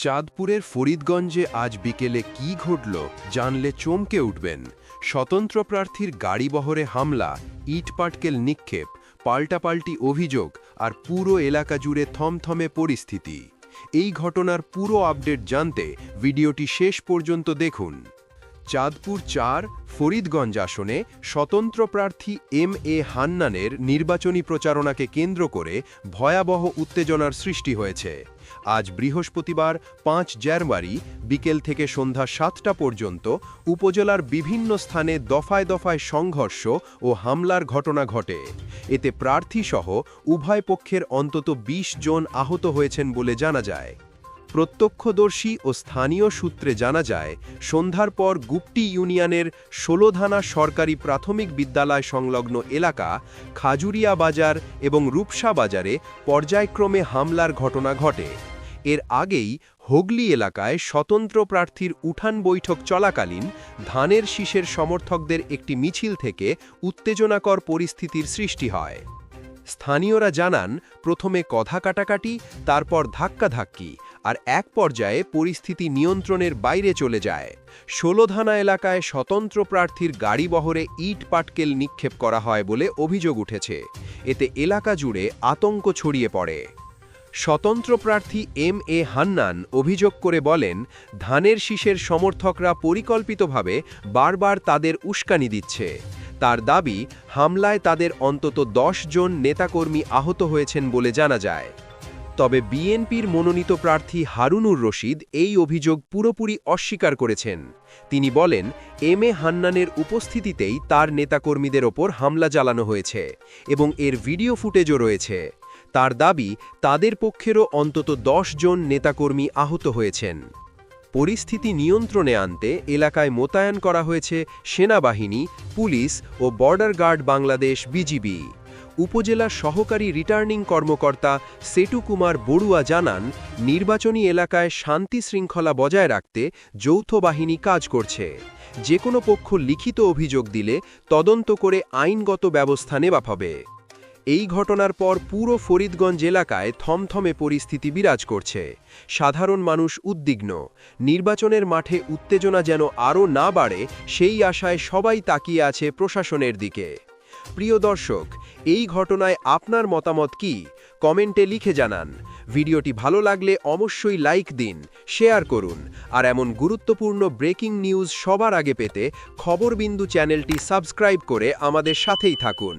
চাঁদপুরের ফরিদগঞ্জে আজ বিকেলে কি ঘটল জানলে চমকে উঠবেন। স্বতন্ত্র প্রার্থীর গাড়িবহরে হামলা, ইটপাটকেল নিক্ষেপ, পাল্টাপাল্টি অভিযোগ আর পুরো এলাকা জুড়ে থমথমে পরিস্থিতি। এই ঘটনার পুরো আপডেট জানতে ভিডিওটি শেষ পর্যন্ত দেখুন। চাঁদপুর ৪ ফরিদগঞ্জ আসনে স্বতন্ত্র প্রার্থী এম.এ. হান্নানের নির্বাচনী প্রচারণাকে কেন্দ্র করে ভয়াবহ উত্তেজনার সৃষ্টি হয়েছে। আজ বৃহস্পতিবার ৫ জানুয়ারি বিকেল থেকে সন্ধ্যা ৭টা পর্যন্ত উপজেলার বিভিন্ন স্থানে দফায় দফায় সংঘর্ষ ও হামলার ঘটনা ঘটে। এতে প্রার্থীসহ উভয় পক্ষের অন্তত ২০ জন আহত হয়েছেন বলে জানা যায়। প্রত্যক্ষদর্শী ও স্থানীয় সূত্রে জানা যায়, সন্ধ্যার পর গুপ্টি ইউনিয়নের ১৬ সরকারি প্রাথমিক বিদ্যালয় সংলগ্ন এলাকা, খাজুরিয়া বাজার এবং রূপসা বাজারে পর্যায়ক্রমে হামলার ঘটনা ঘটে। এর আগেই হোগলি এলাকায় স্বতন্ত্র প্রার্থীর উঠান বৈঠক চলাকালীন ধানের শীষের সমর্থকদের একটি মিছিল থেকে উত্তেজনাকর পরিস্থিতির সৃষ্টি হয়। স্থানীয়রা জানান, প্রথমে কথা কাটাকাটি, তারপর ধাক্কাধাক্কি, আর এক পর্যায়ে পরিস্থিতি নিয়ন্ত্রণের বাইরে চলে যায়। ১৬ এলাকায় স্বতন্ত্র প্রার্থীর গাড়িবহরে ইট পাটকেল নিক্ষেপ করা হয় বলে অভিযোগ উঠেছে। এতে এলাকা জুড়ে আতঙ্ক ছড়িয়ে পড়ে। স্বতন্ত্র প্রার্থী এম.এ. হান্নান অভিযোগ করে বলেন, ধানের শীষের সমর্থকরা পরিকল্পিতভাবে বারবার তাদের উস্কানি দিচ্ছে। তার দাবি, হামলায় তাদের অন্তত ১০ জন নেতাকর্মী আহত হয়েছেন বলে জানা যায়। তবে বিএনপির মনোনীত প্রার্থী হারুনুর রশিদ এই অভিযোগ পুরোপুরি অস্বীকার করেছেন। তিনি বলেন, এম.এ. হান্নানের উপস্থিতিতেই তার নেতাকর্মীদের ওপর হামলা চালানো হয়েছে এবং এর ভিডিও ফুটেজও রয়েছে। তার দাবি, তাদের পক্ষেরও অন্তত ১০ জন নেতাকর্মী আহত হয়েছেন। পরিস্থিতি নিয়ন্ত্রণে আনতে এলাকায় মোতায়েন করা হয়েছে সেনাবাহিনী, পুলিশ ও বর্ডার গার্ড বাংলাদেশ বিজিবি। উপজেলা সহকারী রিটার্নিং কর্মকর্তা সেটু কুমার বড়ুয়া জানান, নির্বাচনী এলাকায় শান্তি শৃঙ্খলা বজায় রাখতে যৌথ বাহিনী কাজ করছে। যে কোনো পক্ষ লিখিত অভিযোগ দিলে তদন্ত করে আইনগত ব্যবস্থা নেওয়া হবে। এই ঘটনার পর পুরো ফরিদগঞ্জ এলাকায় থমথমে পরিস্থিতি বিরাজ করছে। সাধারণ মানুষ উদ্বিগ্ন। নির্বাচনের মাঠে উত্তেজনা যেন আরও না বাড়ে সেই আশায় সবাই তাকিয়ে আছে প্রশাসনের দিকে। প্রিয় দর্শক, এই ঘটনায় আপনার মতামত কি? কমেন্টে লিখে জানান। ভিডিওটি ভালো লাগলে অবশ্যই লাইক দিন, শেয়ার করুন, আর এমন গুরুত্বপূর্ণ ব্রেকিং নিউজ সবার আগে পেতে খবরবিন্দু চ্যানেলটি সাবস্ক্রাইব করে আমাদের সাথেই থাকুন।